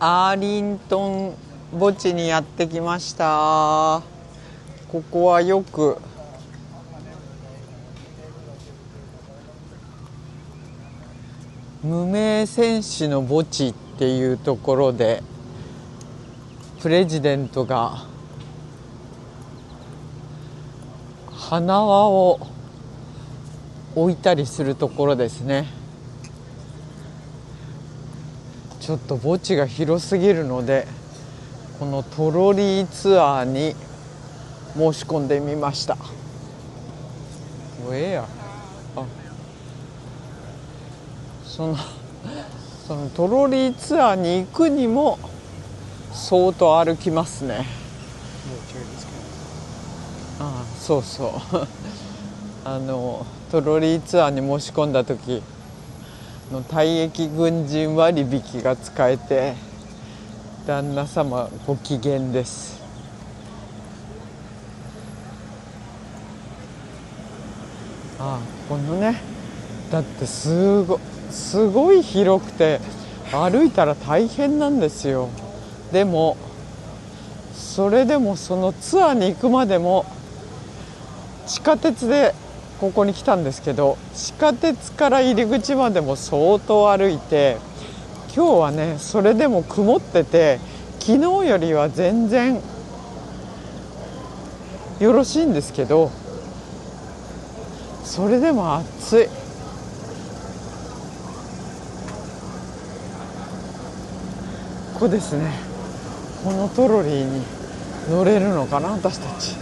アーリントン墓地にやってきました。ここはよく無名戦士の墓地っていうところでプレジデントが花輪を置いたりするところですね。ちょっと墓地が広すぎるのでこのトロリーツアーに申し込んでみました。そのトロリーツアーに行くにも相当歩きますね。そうそうトロリーツアーに申し込んだ時の退役軍人割引が使えて旦那様ご機嫌です。このねだってすごい広くて歩いたら大変なんですよ。でもそれでもそのツアーに行くまでも地下鉄でここに来たんですけど地下鉄から入り口までも相当歩いて今日はねそれでも曇ってて昨日よりは全然よろしいんですけどそれでも暑い。ここですね。このトロリーに乗れるのかな私たち。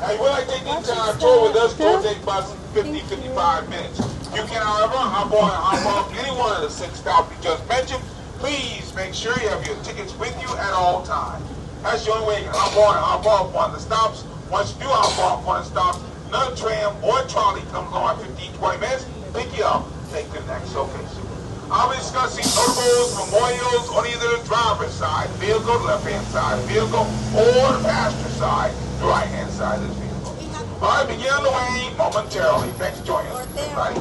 Hey, we'll like take the entire tour with us. Tour take about 50-55 minutes. You can, however, hop on and hop off any one of the 6 stops we just mentioned. Please make sure you have your tickets with you at all times. That's the only way you can hop on and hop off one of the stops. Once you do hop off one of the stops, another tram or trolley comes on 15-20 minutes, pick you up, take the next location. I'll be discussing notables, memorials on either the driver's side, vehicle, the left-hand side of the vehicle, or the passenger side, the right-hand side of the vehicle. All right, begin on the way momentarily. Thanks for joining us, everybody.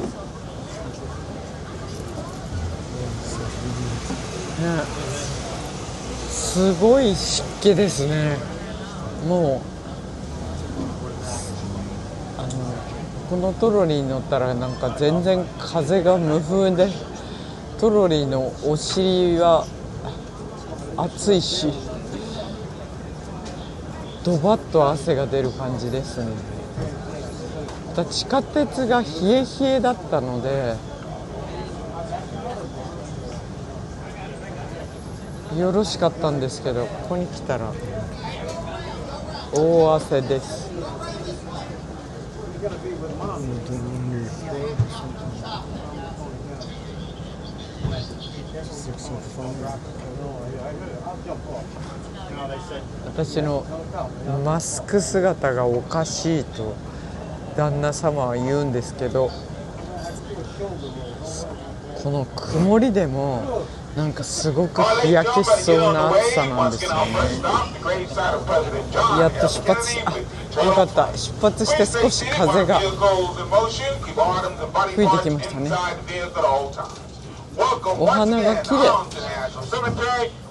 すごい湿気ですね。もうこのトロリーに乗ったらなんか全然風が無風でトロリーのお尻は熱いしドバッと汗が出る感じですね。地下鉄が冷え冷えだったのでよろしかったんですけどここに来たら大汗です。私のマスク姿がおかしいと旦那様は言うんですけどこの曇りでもなんかすごく日焼けしそうな暑さなんですよね。やっと出発よかった出発して少し風が吹いてきましたね。お花が綺麗。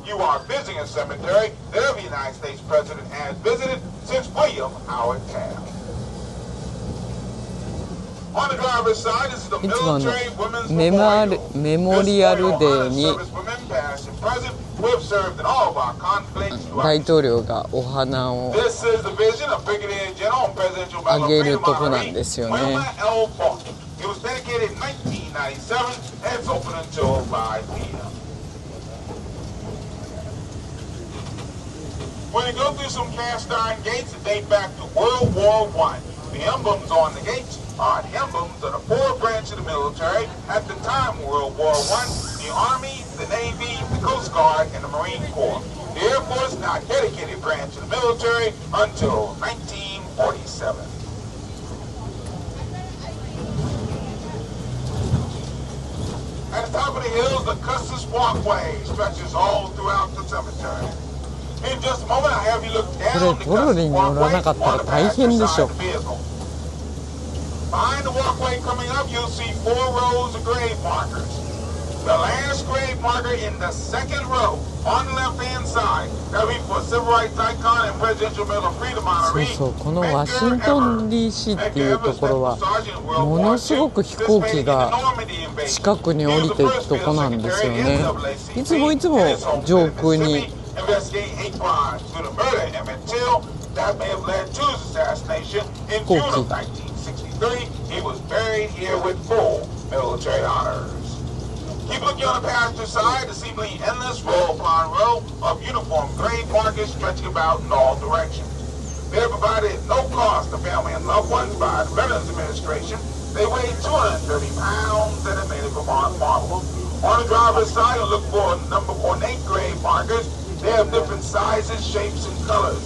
You are visiting a cemetery that every United States president has visited since William Howard Taft. On the driver's side, this is the military women's memorial. メモリアルデーに大統領がお花をあげるとこなんですよね。It was dedicated in 1997 and it's open until 5 p.m. When you go through some cast iron gates that date back to World War I, the emblems on the gates are emblems of the four branch of the military. At the time of World War I, the the Army, the Navy, the Coast Guard, and the Marine Corps. The Air Force not dedicated branch of the military until 1947. At the top of the hills, the Custis Walkway stretches all throughout the cemetery. In just a moment, I have you look down the Custis Walkway on the passenger side of the vehicle. Behind the walkway coming up, you'll see 4 rows of grave markers. The last grave marker in the second row on the left-hand side, that'll be for civil rights icon and presidential medal of freedom honoree. そう、このワシントン D.C っていうところはものすごく飛行機が近くに降りていくとこなんですよね。いつも上空に飛行機He was buried here with full military honors. Keep looking on the passenger side to see the endless row upon row of uniform grave markers stretching about in all directions. They're provided at no cost to family and loved ones by the Veterans Administration. They weigh 230 pounds and are made of Vermont marble. On the driver's side, you'll look for number ornate grave markers. They have different sizes, shapes, and colors.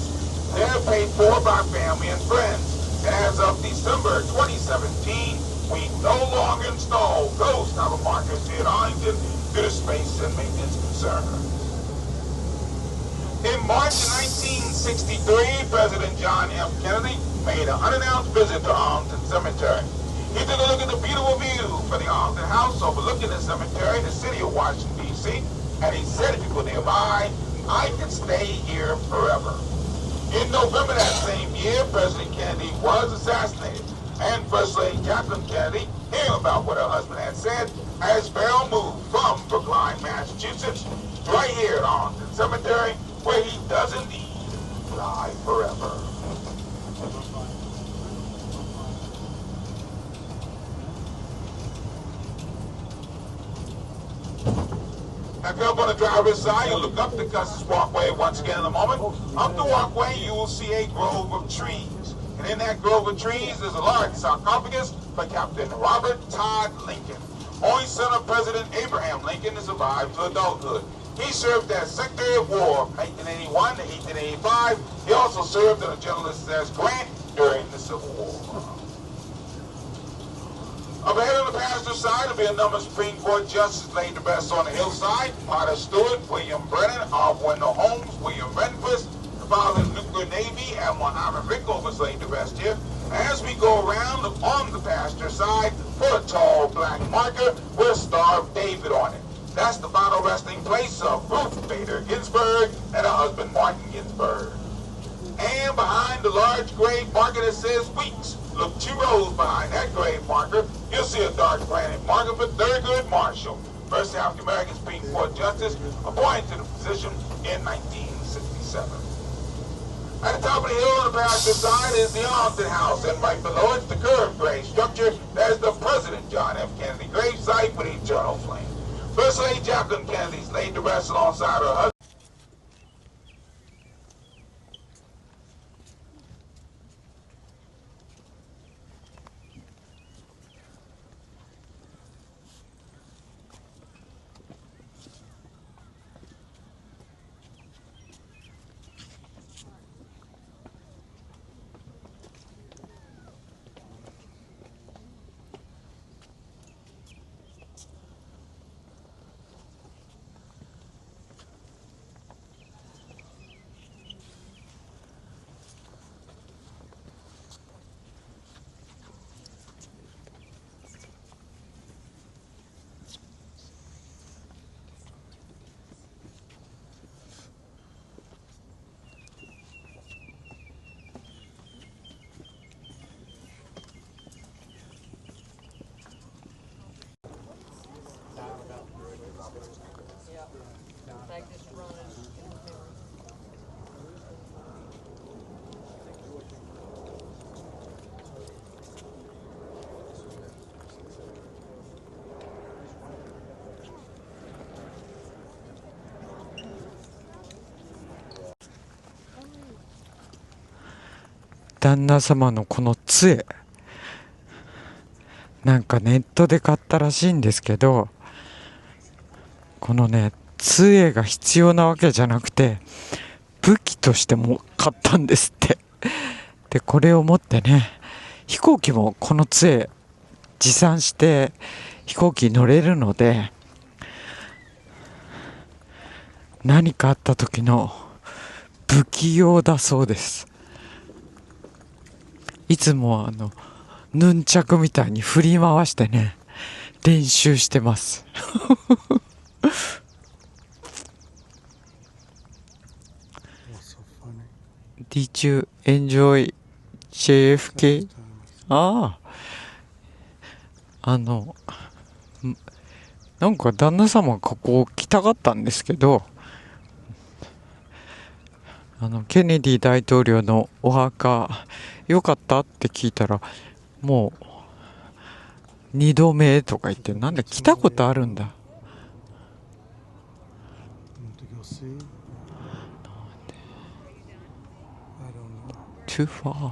They're paid for by family and friends. As of December 2017, we no longer install those type of markers here at Arlington due to space and maintenance concerns. In March of 1963, President John F. Kennedy made an unannounced visit to Arlington Cemetery. He took a look at the beautiful view for the Arlington House overlooking the cemetery in the city of Washington, D.C., and he said to people nearby, "I can stay here forever." In November that same year, President Kennedy was assassinated, and First Lady Jacqueline Kennedy, hearing about what her husband had said, has Farrell moved from Brookline, Massachusetts, right here at Arlington Cemetery, where he does indeed lie forever. If you're up on the driver's side, you'll look up the Custis Walkway once again in a moment. Up the walkway, you will see a grove of trees. And in that grove of trees, there's a large sarcophagus for Captain Robert Todd Lincoln, only son of President Abraham Lincoln to survive to adulthood. He served as Secretary of War from 1881 to 1885. He also served in a General as Grant during the Civil War. Up ahead on the passenger side will be a number of Supreme Court justices laid to rest on the hillside. Potter Stewart, William Brennan, Arthur Wendell Holmes, William Rehnquist, the father of the nuclear navy, Admiral Hyman Rickover was laid to rest here. As we go around on the passenger side for a tall black marker with a Star of David on it. That's the final resting place of Ruth Bader Ginsburg and her husband Martin Ginsburg. And behind the large grave marker that says Weeks, look 2 rows behind that grave marker, you'll see a dark granite marker for Thurgood Marshall, first African-American Supreme Court Justice appointed to the position in 1967. At the top of the hill on the passenger side is the Arlington House, and right below it's the curved gray structure that is the President John F. Kennedy gravesite with eternal flame. First Lady Jacqueline Kennedy is laid to rest alongside her husband. 旦那様のこの杖、なんかネットで買ったらしいんですけど、このね杖が必要なわけじゃなくて武器としても買ったんですって。でこれを持ってね、飛行機もこの杖持参して飛行機に乗れるので、何かあった時の武器用だそうです。いつもヌンチャクみたいに振り回してね練習してます。Did you enjoy JFK? ああ、なんか旦那様がここ来たかったんですけど、ケネディ大統領のお墓良かったって聞いたら、もう2度目とか言って、なんで来たことあるんだ。Too far.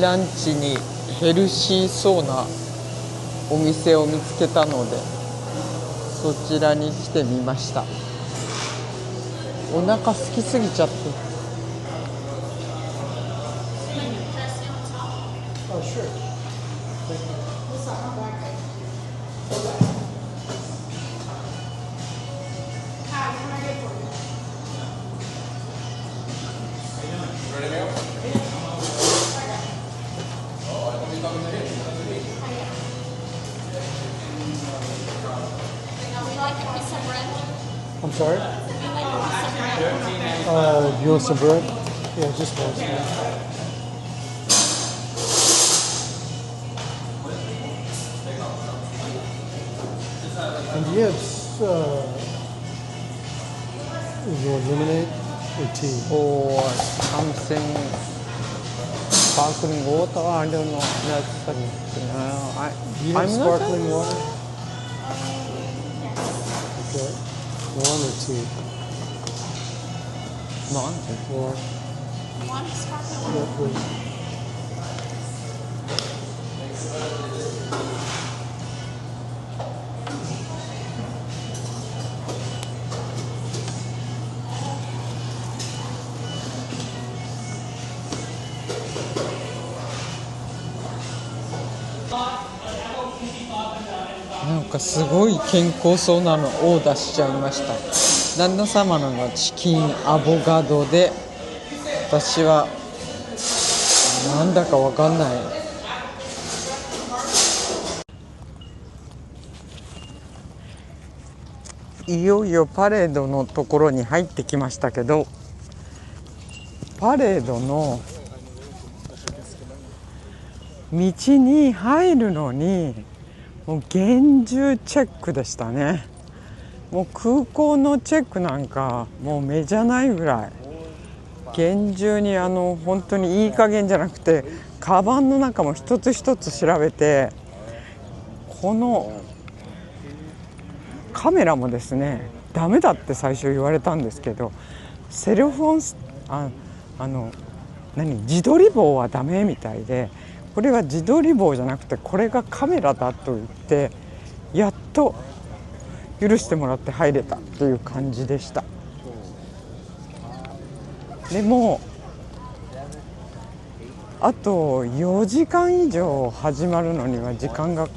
ランチにヘルシーそうなお店を見つけたのでそちらに来てみました。お腹空きすぎちゃって。I'm sorry? You want some bread? Yeah, just one. And you want lemonade or tea? Or something sparkling water, I don't know. That's Do you have sparkling water? Okay. One or two? One. One sparkling water. Yeah, please. なんかすごい健康そうなのオーダーしちゃいました。旦那様のがチキンアボカドで、私はなんだかわかんない。いよいよパレードのところに入ってきましたけど、パレードの道に入るのにもう厳重チェックでしたね。もう空港のチェックなんかもう目じゃないぐらい厳重に、本当にいい加減じゃなくて、カバンの中も一つ一つ調べて、このカメラもですねダメだって最初言われたんですけど、セルフォン自撮り棒はダメみたいで、これは自撮り棒じゃなくてこれがカメラだと言ってやっと許してもらって入れたっていう感じでした。でもあと4時間以上始まるのには時間が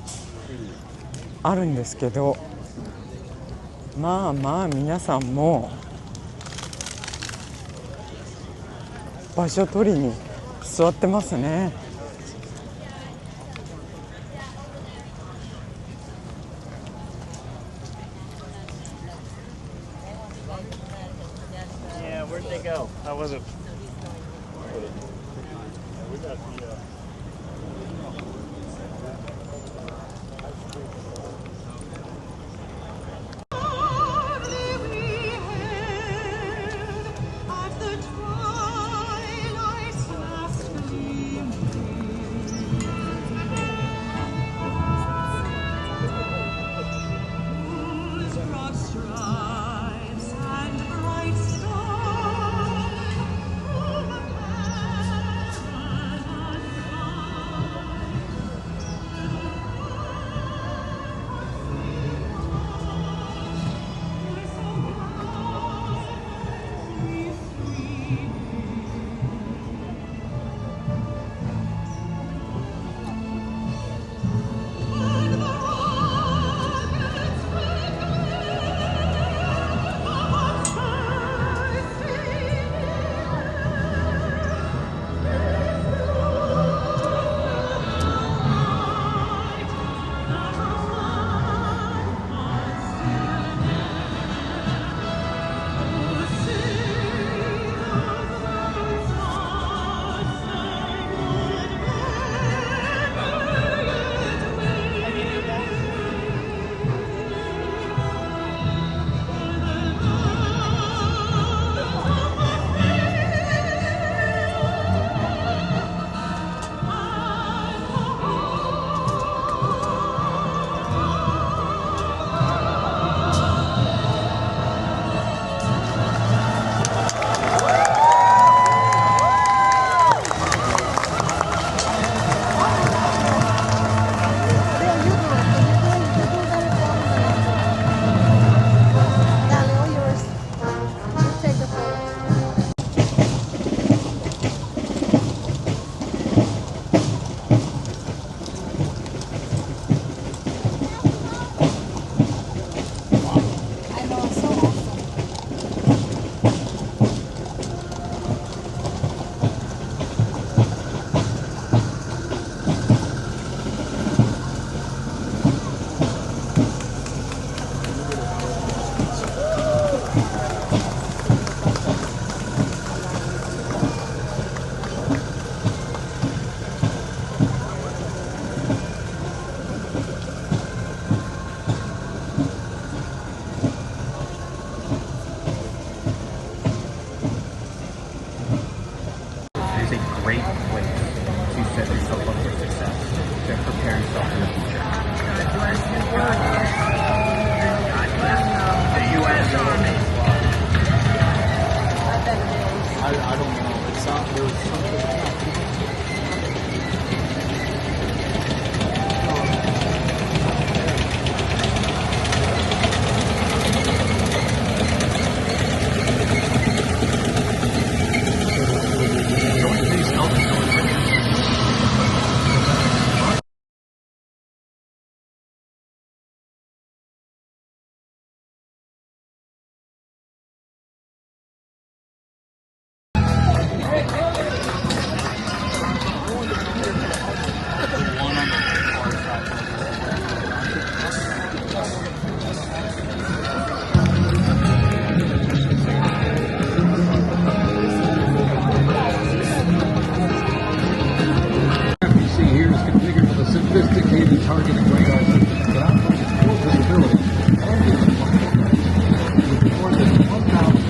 あるんですけど、まあまあ皆さんも場所取りに座ってますね。to set yourself up for success, to prepare yourself for the future. The U.S. Army. I don't know. It's not. There's something. Sophisticated targeting radar systems that offers full visibility with more than 1,000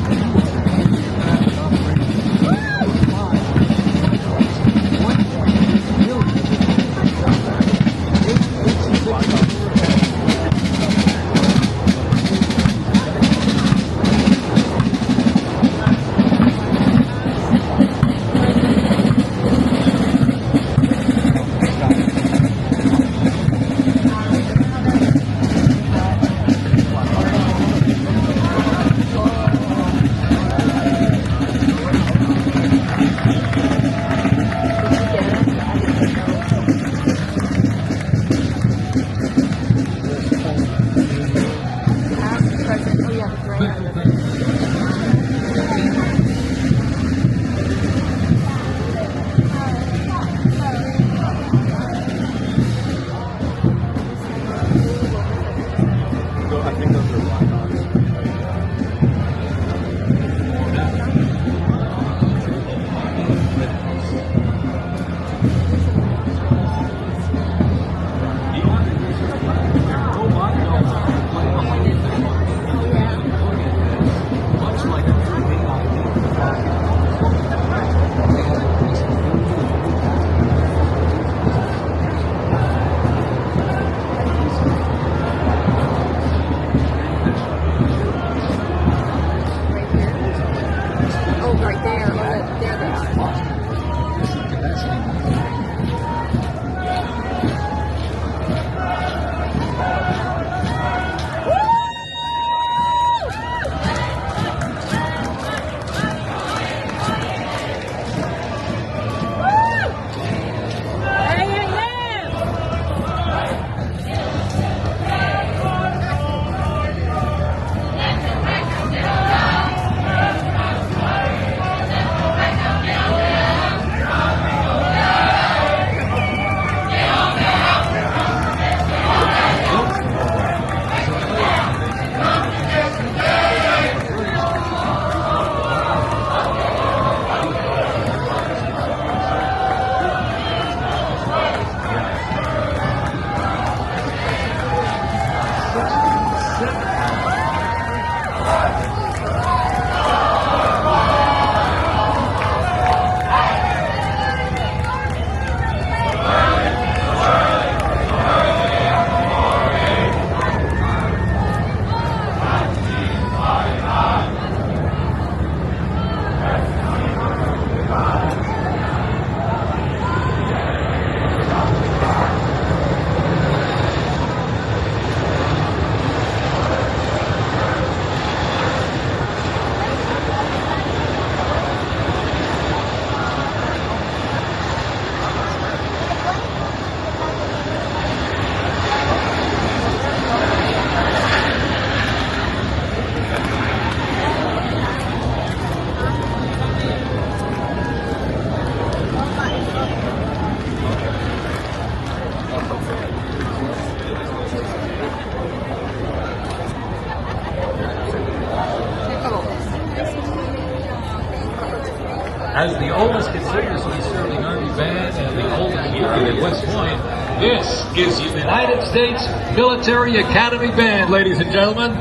As the oldest continuously serving Army band and the oldest unit at West Point, this is the United States Military Academy Band, ladies and gentlemen.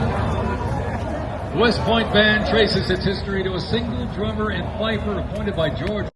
The West Point Band traces its history to a single drummer and fifer appointed by George